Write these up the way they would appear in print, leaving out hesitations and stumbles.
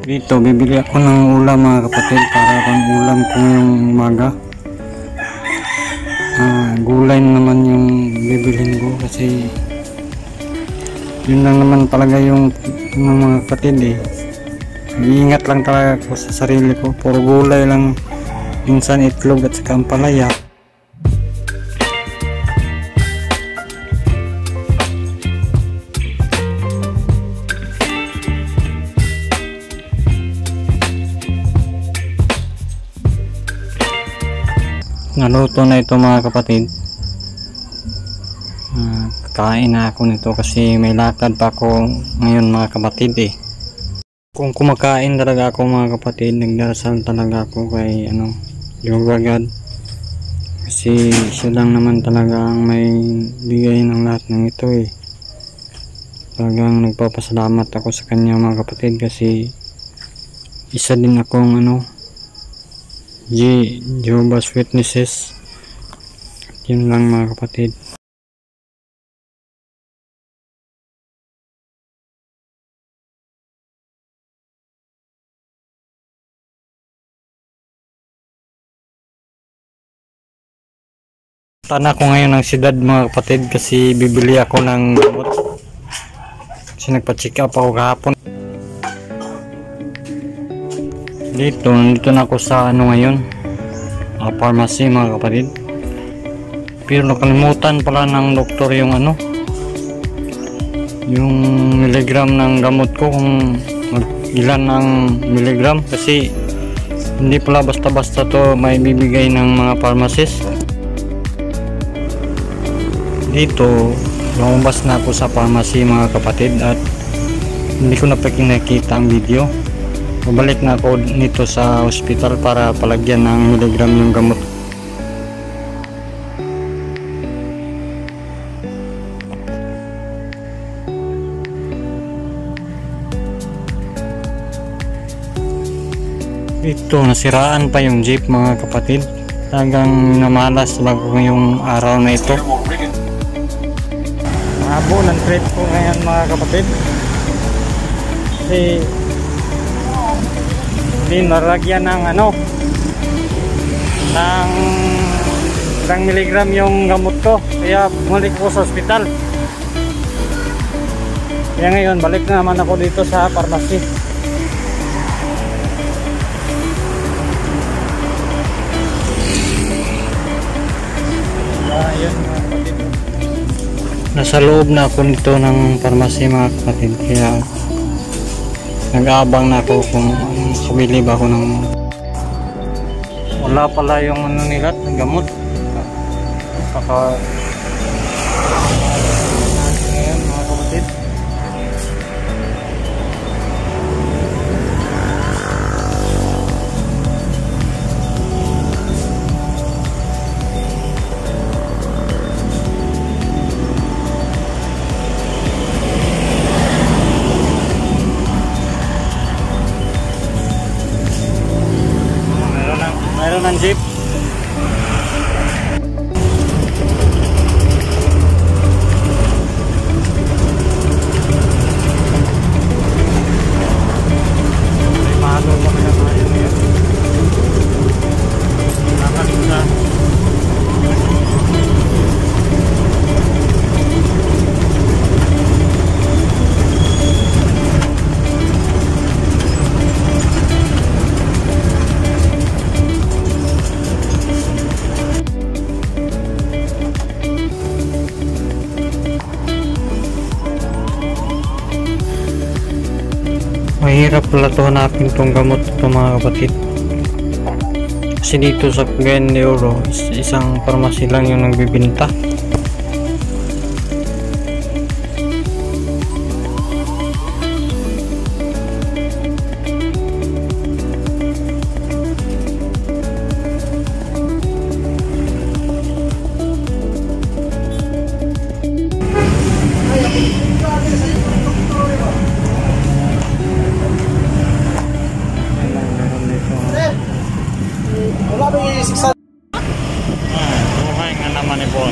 Dito, bibili ako ng ulam mga kapatid para pang ulam ko ngayong umaga. Gulay naman yung bibilhin ko kasi yun lang naman talaga yung mga kapatid eh. Iingat lang talaga ako sa sarili ko. Puro gulay lang. Minsan itlog at saka ampalaya. Naluto na ito mga kapatid. Kakain na ako nito kasi may lakad pa ako ngayon mga kapatid eh. Kung kumakain talaga ako mga kapatid, nagdarasal talaga ako kay Jehovah God. Kasi siya lang naman talaga ang may bigay ng lahat ng ito eh. Talagang nagpapasalamat ako sa kanya mga kapatid kasi isa din akong Jehovah's Witnesses. Yun lang mga kapatid. Tana ko ngayon ng siyudad mga kapatid kasi bibili ako ng gamot. Kasi nagpa-check up ako kahapon. Dito na ako sa ngayon, pharmacy mga kapatid. Pero nakalimutan pala ng doktor yung yung miligram ng gamot ko, kung ilan ang miligram, kasi hindi pala basta-basta to may bibigay ng mga pharmacist. Dito lumabas na ako sa pharmacy mga kapatid at hindi ko na nakita ang video. Babalik na ako nito sa hospital para palagyan ng miligram yung gamot. Ito, nasiraan pa yung jeep mga kapatid. Talagang namalas bago yung araw na ito. Habo ng trip ko ngayon mga kapatid. Kasi hindi naragyan ng ng ilang miligram yung gamot ko, kaya bumalik ko sa ospital. Kaya ngayon balik na naman ako dito sa pharmacy. Ayun mga kapatid, nasa loob na ako nito ng pharmacy mga kapatid, kaya nag-aabang na ako kung sabili ba ako ng wala pala yung nila ng gamot. Ngayon mga kapatid, mayroon ng jeep. Mahirap pala ito hanapin itong gamot ito mga kapatid. Kasi dito sa Cagayan de Oro, isang pharmacy lang yung nagbibinta. Buhay nga naman ni Paul.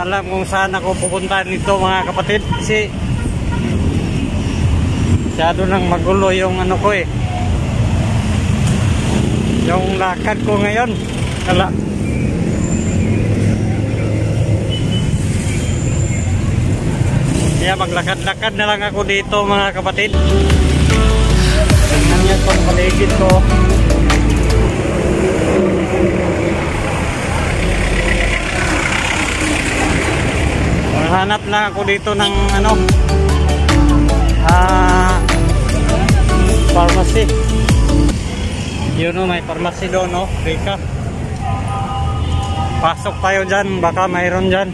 alam kung saan ako pupunta nito mga kapatid, kasi masyado nang magulo yung ano ko eh, yung lakad ko ngayon. Kaya maglakad-lakad na lang ako dito mga kapatid. Tingnan niyo itong paligid ko. Hanap lang ako dito ng ano, pharmacy. Yun o, may pharmacy doon o, Rika. Pasok tayo dyan, baka mayroon dyan.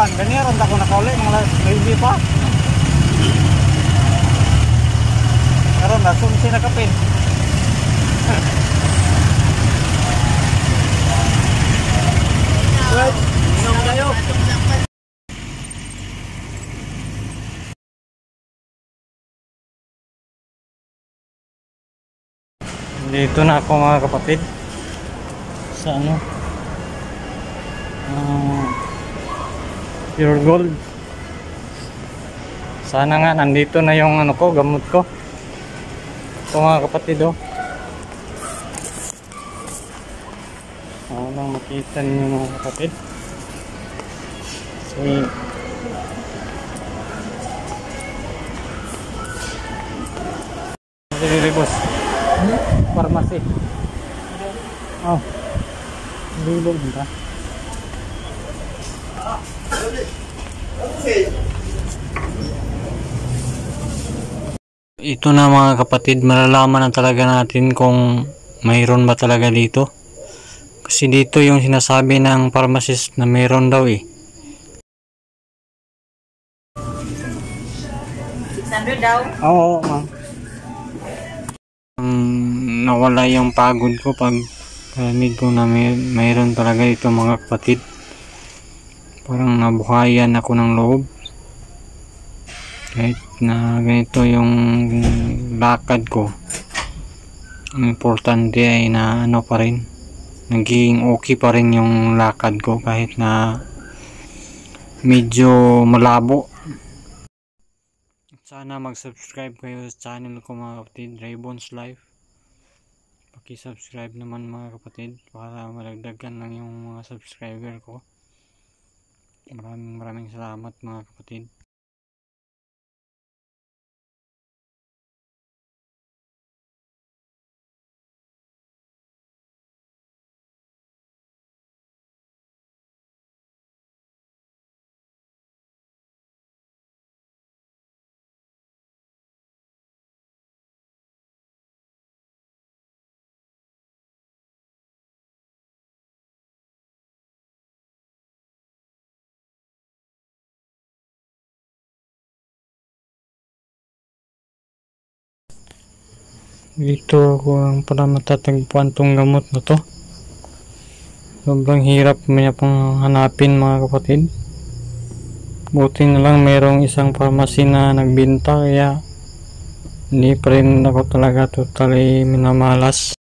kuan ganyan ron ako nakauli mga baby pa. Karon na sumsi na kapin. Right. Inom kayo. Dito na ako mga kapatid sa ano Pure Gold. Sana nga nandito na yung ano ko, gamot ko. Ito mga kapatid oh. Sana makita niyo mga kapatid. Sige boss. Pharmacy. Oh. Bilog ba? Ito na mga kapatid, malalaman na talaga natin kung mayroon ba talaga dito. Kasi dito yung sinasabi ng pharmacist na mayroon daw eh. 600 daw? Oo, ma'am. Nawala yung pagod ko pag narinig ko na mayroon talaga dito mga kapatid. Parang nabuhayan ako ng loob. Kahit na ganito yung lakad ko, ang importante ay na ano pa rin, naging okay pa rin yung lakad ko kahit na medyo malabo. Sana mag-subscribe kayo sa channel ko mga kapatid, Raybon's Life. Paki-subscribe naman mga kapatid para malagdagan lang yung mga subscriber ko. Maraming salamat mga kapatid. Dito ko ang para matatagpuan tong gamot na to. Sobrang hirap niya pang hanapin mga kapatid. Buti na lang mayroong isang pharmacy na nagbenta kaya hindi pa rin ako talaga totally minamalas.